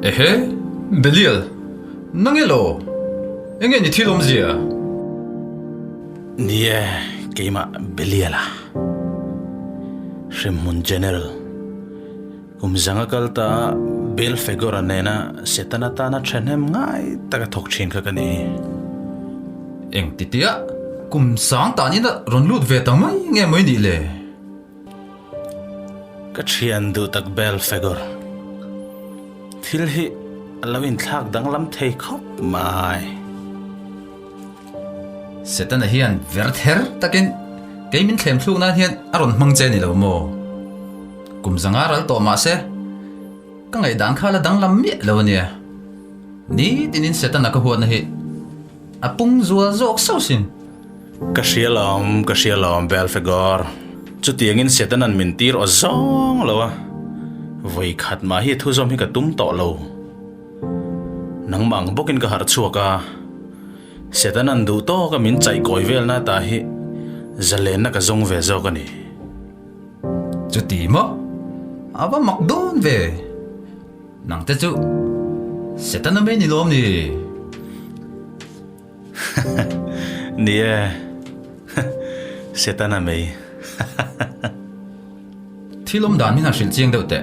Ehe, Belial, nangelo, engge ni thilom zia. Nie, keima Belial lah. Shemun General. Kumzanga kalta bel figura nena setana tana chenem ngai taga thokchin ka kani. Eng titia, kum sang tani na ronlut vetang mai nge moi ni le. Kachian du tak bel figure. Thil hi alawin thak dang lam thei khop mai. Setana hian verther takin keimin thlem thluk na hian aron mangche ni lo mo. Kum zanga ral to ma se. Ka ngai dang khala dang lam mi lo nia. Ni tinin setana ka huat na hi. Apung zual zok sausin. Kashialom bel figure. Chu tiangin setanan mintir o zong lawa. Voi khat ma hi thu zom hi ka tum to lo. Nang mang bokin ka har chuaka. Setanan du to ka min chai koi vel na ta hi. Zalen na ka zong ve zo ka ni. Chu ti mo. Aba makdon ve. Nang te chu setana me ni lom ni. Nie. Setana me. Thilom dan min a hril chiang deuh te.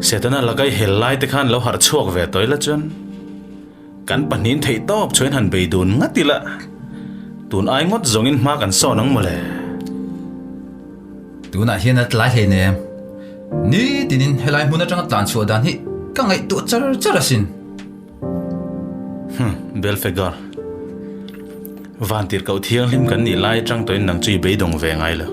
Setana lagai helai te khan lo har chuak ve toila chun. Kan panin thei top choin han beidun ngatila. Tun ai ngot zongin ma kan so nang mole. Tuna hian at lai he ne. Ni tinin helai hmun atang tlan chu dan hi ka ngai tu char asin. Bel figure. Vantir kau thiang lim kan ni lai tang toin nang chui beidong ve ngai lo.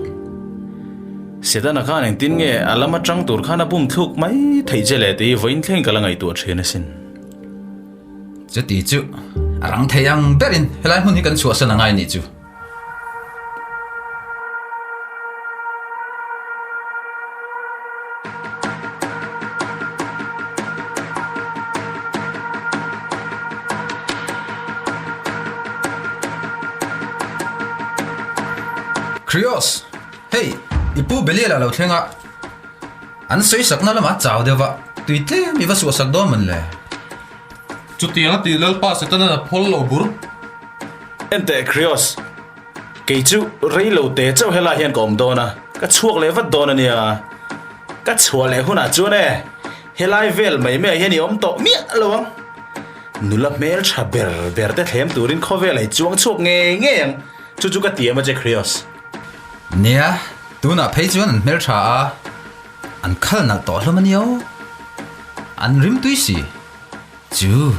Setana khan ang tin nge alama tang tur khana bum thuk mai thei jele ti voin thleng kala ngai tu thena sin. Chu ti chu arang theyang berin helai hmun hi kan chu asan ngai ni chu. Krios, hey, ipu Belial alo thlenga. An soi sakna lama chaw dewa. Tuitle mi va su sak do man le. Chutiang ti lal pa setana na phol lo bur. Ente Krios. Keichu rei lo te chau hela hian kom do na. Ka chuak le vat do na nia. Ka chua le huna chu ne. Helai vel mai me hian ni om to mi lawang. Nula mel tha ber te them turin khovel ai chuang chuak nge yang. Chu ka tiam je Krios. Nia, tuna phei chuan an mel tha a. An khal na to hlom anio. An rim tuisi. Chu,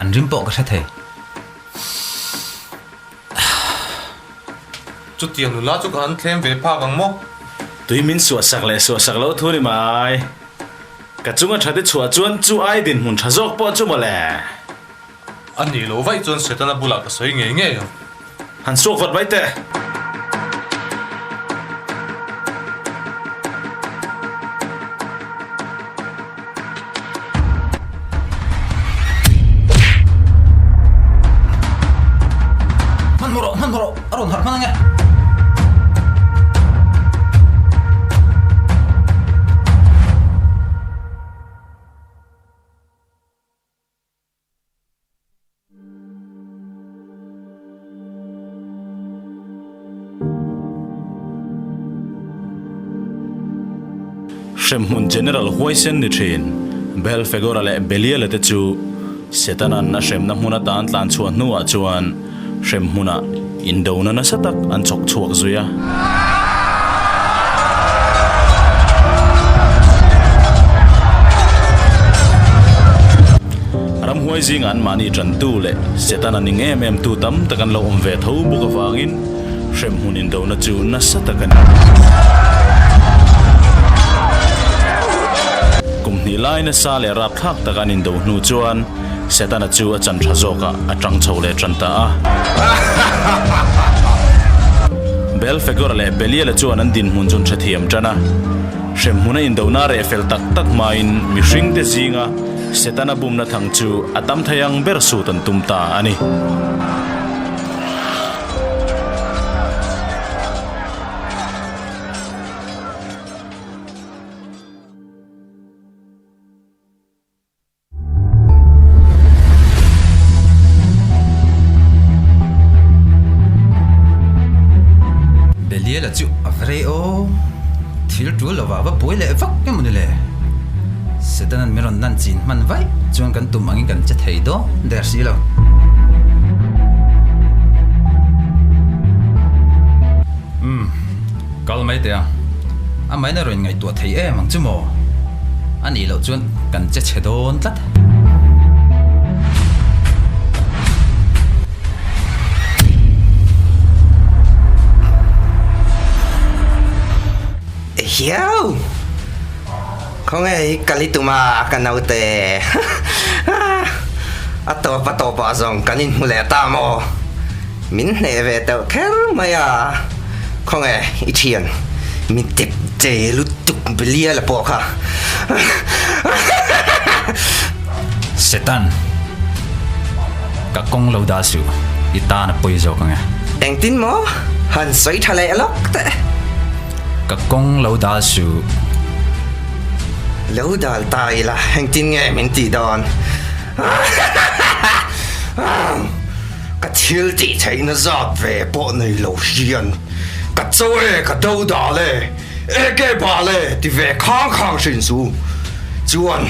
an rim po ka thei. Chutiang lu la chu kan thlem ve pha gang mo. Tui min suwa sak lo thuri mai. Ka chunga thade chua chuan chu ai din mun thazok po chu mole. Ani lo vai chon setana bula ka soi nge. Han sok vat bai te. Man moro, aron har mananga. Shemun General Huaisen ni thin. Bel figura le Belial te chu. Setanan na shem na huna tan tlan chuan nuwa chuan. Shem huna indona na satak an chok chuak zuya. Ram huai zing an mani tran tu le. Setana ni em tu tam takan lo ve thau buka wangin. Shem hun indona chu na satakan. Ni lai na sa le rap thak takan indo nu chuan setana chu a chan thazoka a tang chho le tran ta Belfegor le Belia le chuan an din mun chun thathiam tana shem huna in dona re fel tak tak main mi hring te zinga setana bumna thang chu atam thayang ber su tan tumta ani Belia là chịu avre o thiếu chú là vào bối lệ vắt cái môn này sẽ tên anh miron nan chín man vậy chuan cần tụm anh cần chết thấy đó để xí lo câu mấy tiền anh mấy nơi rồi ngày tuổi thấy em bằng chứ mồ anh ý lâu chuan cần chết chết đốn tất Hiếu không ai kali tuma akan naute atau pa zong kanin mule tamo min neve tao ker maya không ai ichian min tip te lutuk belia la poka setan các con lâu đa sự ita na poi zo kang anh tin mo han soi thale lok te các con lâu đa sự lâu đal tai la anh tin nghe min ti don cái thiếu gì thấy nó giọt về bộ này lâu hiền cái chỗ ấy cái đâu đó嘞cái bà嘞thì về khang khang sinh su chuan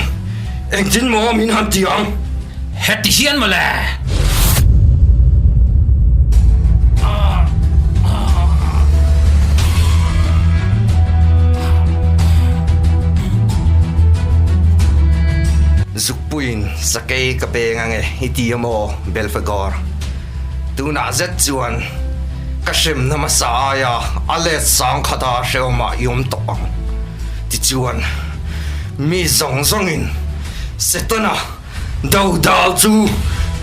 anh tin mo min han tiếng hết thì hiền mà lẽ Zukpuin sa kay kape nga iti mo Belfegor. Tu na zet chuan kashim na masaya alet sang khata shema yum to. Ti chuan mi zong zongin setana dau dal chu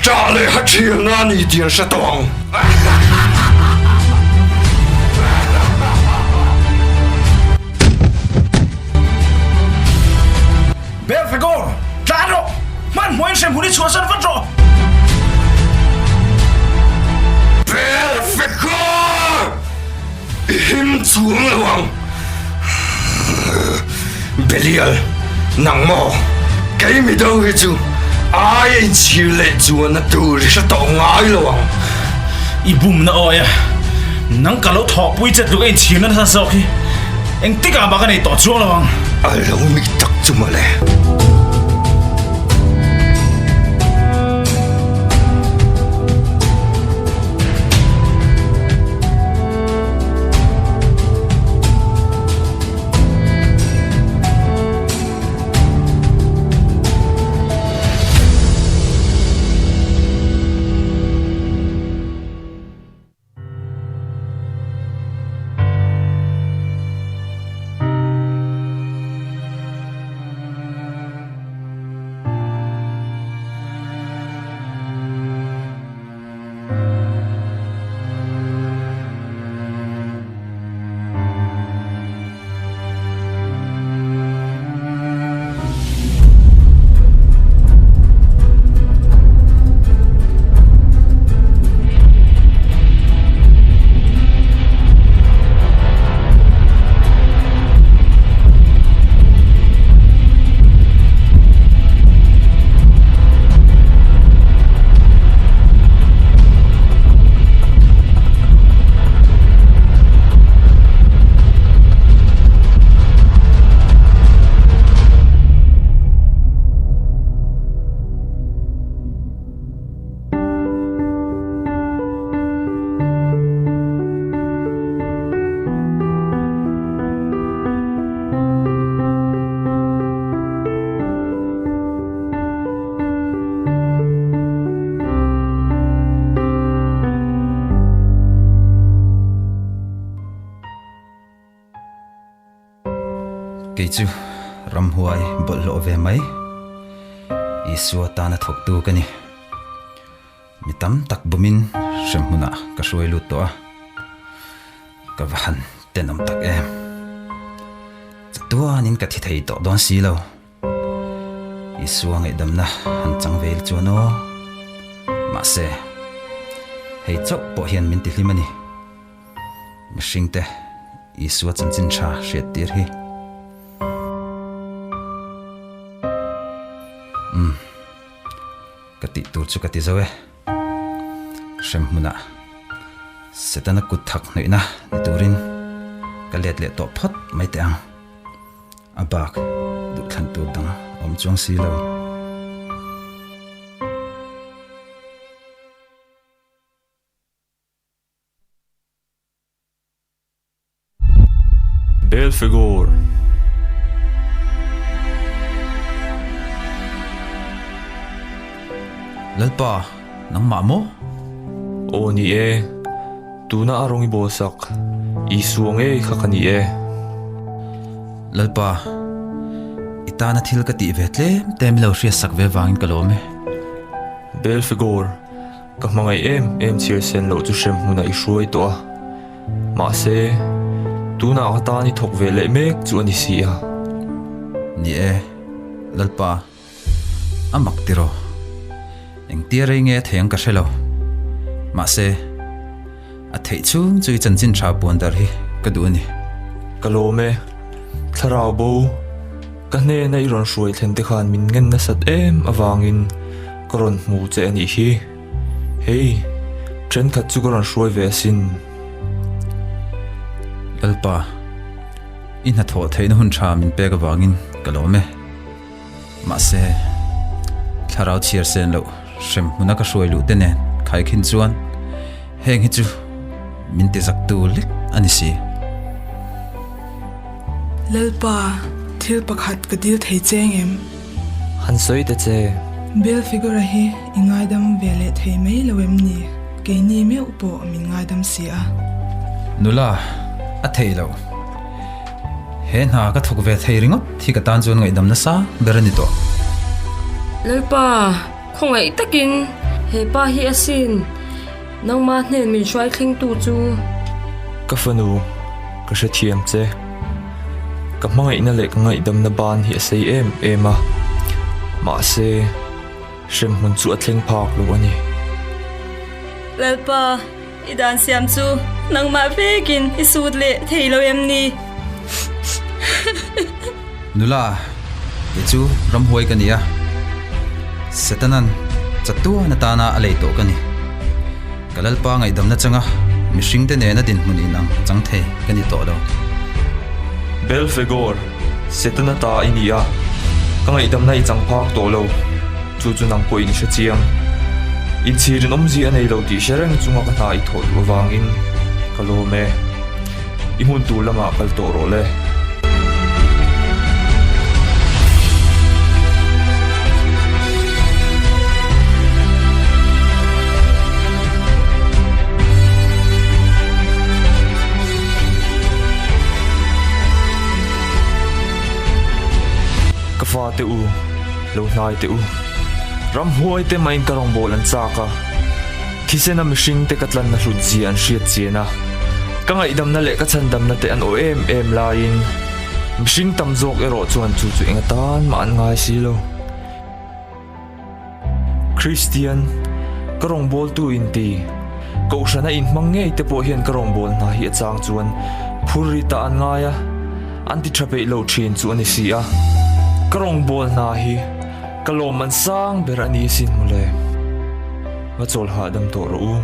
chale hachil na ni tian shatong. Belfegor Claro! Man, moin sem huni chua san vắt rồi. Belfegor! Him chuông là hoàng. Belial, nang mo, cái mi đâu hết chú. Ai chỉ lệ chuông na tu thì sẽ tao ngái là hoàng. Ibum na oya. Nang kalau thọ bui chết lúc anh chiên nó sao khi. Anh tích à bà cái này tỏ chuông là hoàng. Ai lâu mi tắc chú mà lẽ. cái chú ram huai bol lo về mấy isua ta na thok tu cái ni mi tam tak bumin sem huna ka soi lu to ka van tenom tak em tua nin ka thi thei to don si lo isuang ai dam na han chang vel chuan o ma se hei chok po hian min ti hlimani mihring te isua chan chin tha hriat tir hi kati tur chu kati zawe shem muna setana kut thak noi na ni turin ka let le to phot mai te ang abak du than tur dang om chong si lo Belfegor. lalpa nang ma mo O ni e. Tuna arong ibosak. Isuang e kakani e. lalpa itana thil ka ti vetle tem lo hria sak ve wangin kalome Belfegor. Kamangay em sen lo tu shem muna isuay to a. Ma se. Tuna akata ni tok vele mek tu ani siya. ni e lalpa amak tiro eng tiare nge theng ka shelo ma se a thei chung chui chan chin tha pon dar hi ka du ni Kalome. Tharao bo. Kahne na iron suay thente khan min ngen na sat awangin. Karon mu che ani hi. Hey. Chen kat chu karon suay vesin. lalpa in ha tho thein hun tha min pe ka wangin kalome ma se tharau chiar sen lo shem muna ka shuai lu te ne khai khin chuan heng hi chu min te zak tu lik ani si lalpa thil pakhat ka dil thei cheng em Han soy te che. bel figure hi ingaidam vele thei mai lowem ni ke ni me upo min ngaidam sia nula a thei lo he na ka thok ve thei ringot thi ka tan chuan ngai dam na sa berani to lalpa khongai takin he pa hi asin nang ma hnen min shwai thling tu chu Kafanu. Kasha thiam che. Kamangay na lek ngay dam na ban hi asay ema. Ma se. Shem mun chu atling pak lo ani. lalpa idan siam chu nang ma vekin isud le theilo em ni nula ke chu ram hoi ka nia setanan chatua na ta na alei to ka ni kalal pa ngai dam na changa mishing te ne na din mun inang chang thei ka ni to lo Belfegor. Setana ta inia. Kangay dam na itang pak to lo. Chu nang po in siya tiyang. In sirin omzi anay lo di siya rin chunga ka na ito wawangin. Kalome. Imuntu lama kal toro le. Kafa te u. Lo nai te u. Ram huay te main karong bolan tsaka. Kise na mishing te katlan na rudzi an shiyat siya na. Kanga idam na le katsandam na te an o lain. Mishing tamzok ero chuan chuchu ingatan maan ngay silo. Christian. Karong bol tu inti. Kau siya na inmang ngay te po hiyan karong bol na hi at sang chuan. Purita an ngaya. Anti trape ilo chin chuan isiya. Karong bol na hi. Kaloman sang berani sin mule. Matsol hadam toro u.